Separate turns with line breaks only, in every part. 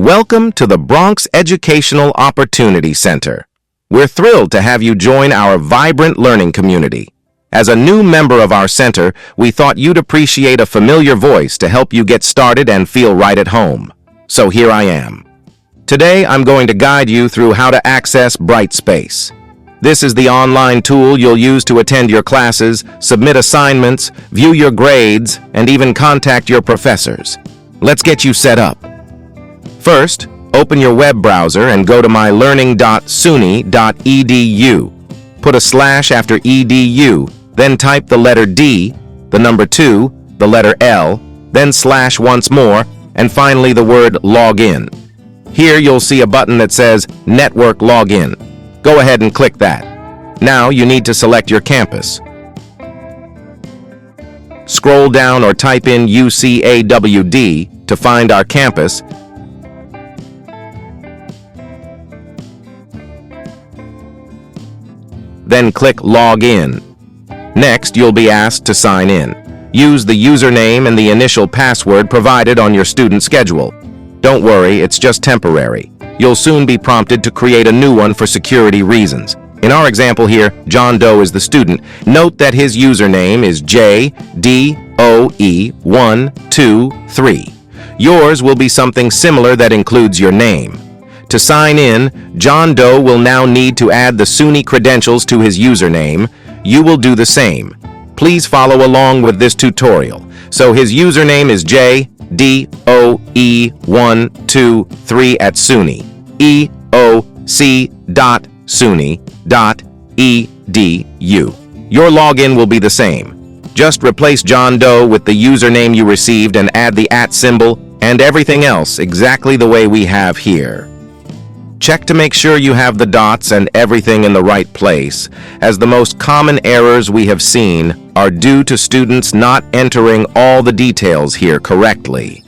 Welcome to the Bronx Educational Opportunity Center. We're thrilled to have you join our vibrant learning community. As a new member of our center, we thought you'd appreciate a familiar voice to help you get started and feel right at home. So here I am. Today, I'm going to guide you through how to access Brightspace. This is the online tool you'll use to attend your classes, submit assignments, view your grades, and even contact your professors. Let's get you set up. First, open your web browser and go to mylearning.cuny.edu. Put a slash after edu, then type the letter D, the number 2, the letter L, then slash once more, and finally the word login. Here you'll see a button that says Network Login. Go ahead and click that. Now you need to select your campus. Scroll down or type in UCAWD to find our campus. Then click Login. Next, you'll be asked to sign in. Use the username and the initial password provided on your student schedule. Don't worry, it's just temporary. You'll soon be prompted to create a new one for security reasons. In our example here, John Doe is the student. Note that his username is JDOE123. Yours will be something similar that includes your name. To sign in, John Doe will now need to add the SUNY credentials to his username. You will do the same. Please follow along with this tutorial. So his username is JDOE123 at SUNY, EOC.SUNY.edu. Your login will be the same. Just replace John Doe with the username you received and add the @ symbol and everything else exactly the way we have here. Check to make sure you have the dots and everything in the right place, as the most common errors we have seen are due to students not entering all the details here correctly.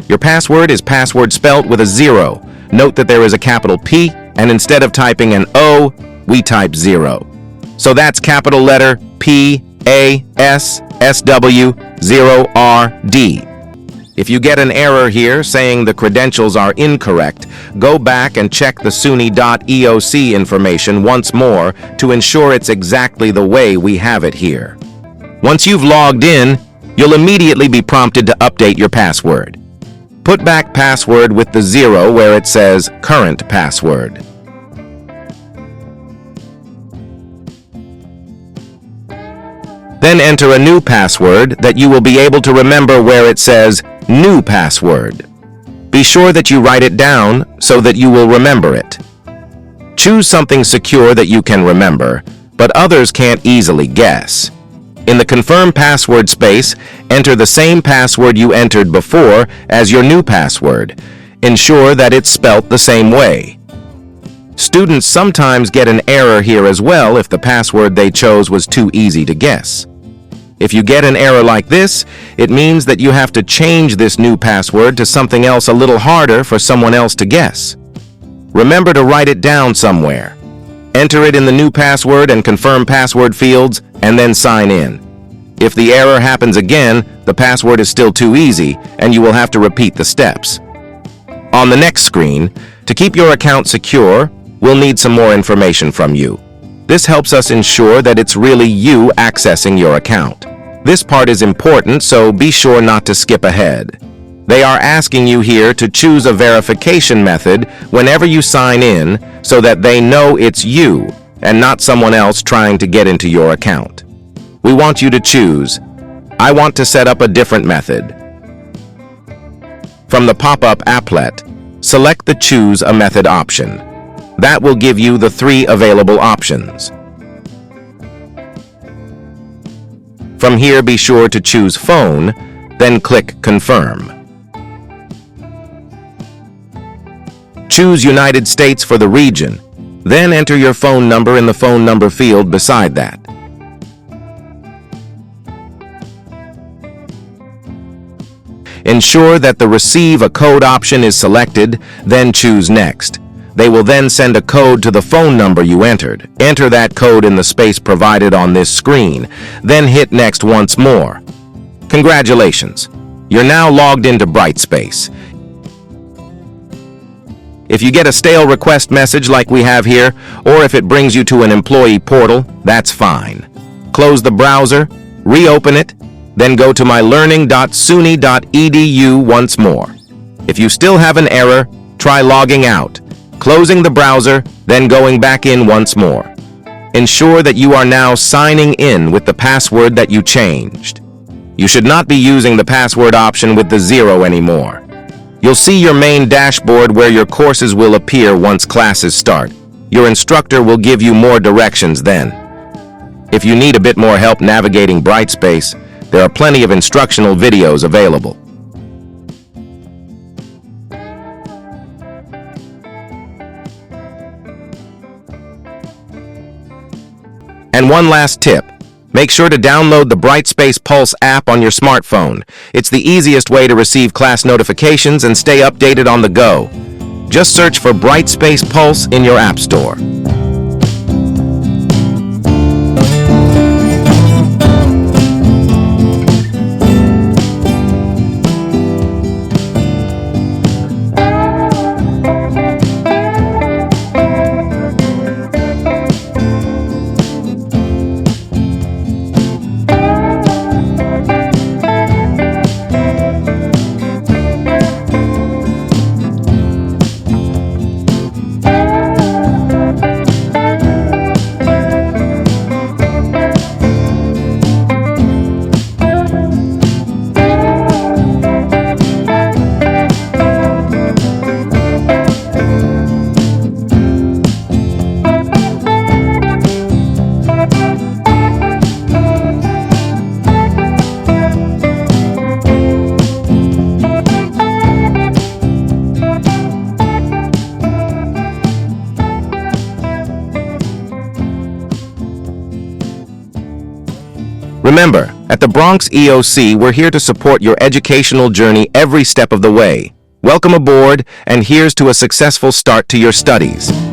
Your password is password spelt with a 0. Note that there is a capital P, and instead of typing an O, we type 0. So that's capital letter PASSW0RD. If you get an error here saying the credentials are incorrect, go back and check the SUNY.EOC information once more to ensure it's exactly the way we have it here. Once you've logged in, you'll immediately be prompted to update your password. Put back password with the 0 where it says current password. Then enter a new password that you will be able to remember where it says new password. Be sure that you write it down so that you will remember it. Choose something secure that you can remember, but others can't easily guess. In the confirm password space, enter the same password you entered before as your new password. Ensure that it's spelt the same way. Students sometimes get an error here as well if the password they chose was too easy to guess. If you get an error like this, it means that you have to change this new password to something else a little harder for someone else to guess. Remember to write it down somewhere. Enter it in the new password and confirm password fields, and then sign in. If the error happens again, the password is still too easy, and you will have to repeat the steps. On the next screen, to keep your account secure, we'll need some more information from you. This helps us ensure that it's really you accessing your account. This part is important, so be sure not to skip ahead. They are asking you here to choose a verification method whenever you sign in so that they know it's you and not someone else trying to get into your account. We want you to choose, I want to set up a different method. From the pop-up applet, select the Choose a Method option. That will give you the 3 available options. From here, be sure to choose Phone, then click Confirm. Choose United States for the region, then enter your phone number in the phone number field beside that. Ensure that the Receive a Code option is selected, then choose Next. They will then send a code to the phone number you entered. Enter that code in the space provided on this screen, then hit Next once more. Congratulations! You're now logged into Brightspace. If you get a stale request message like we have here, or if it brings you to an employee portal, that's fine. Close the browser, reopen it, then go to mylearning.cuny.edu once more. If you still have an error, try logging out, closing the browser, then going back in once more. Ensure that you are now signing in with the password that you changed. You should not be using the password option with the 0 anymore. You'll see your main dashboard where your courses will appear once classes start. Your instructor will give you more directions then. If you need a bit more help navigating Brightspace, there are plenty of instructional videos available. And one last tip. Make sure to download the Brightspace Pulse app on your smartphone. It's the easiest way to receive class notifications and stay updated on the go. Just search for Brightspace Pulse in your app store. Remember, at the Bronx EOC, we're here to support your educational journey every step of the way. Welcome aboard, and here's to a successful start to your studies.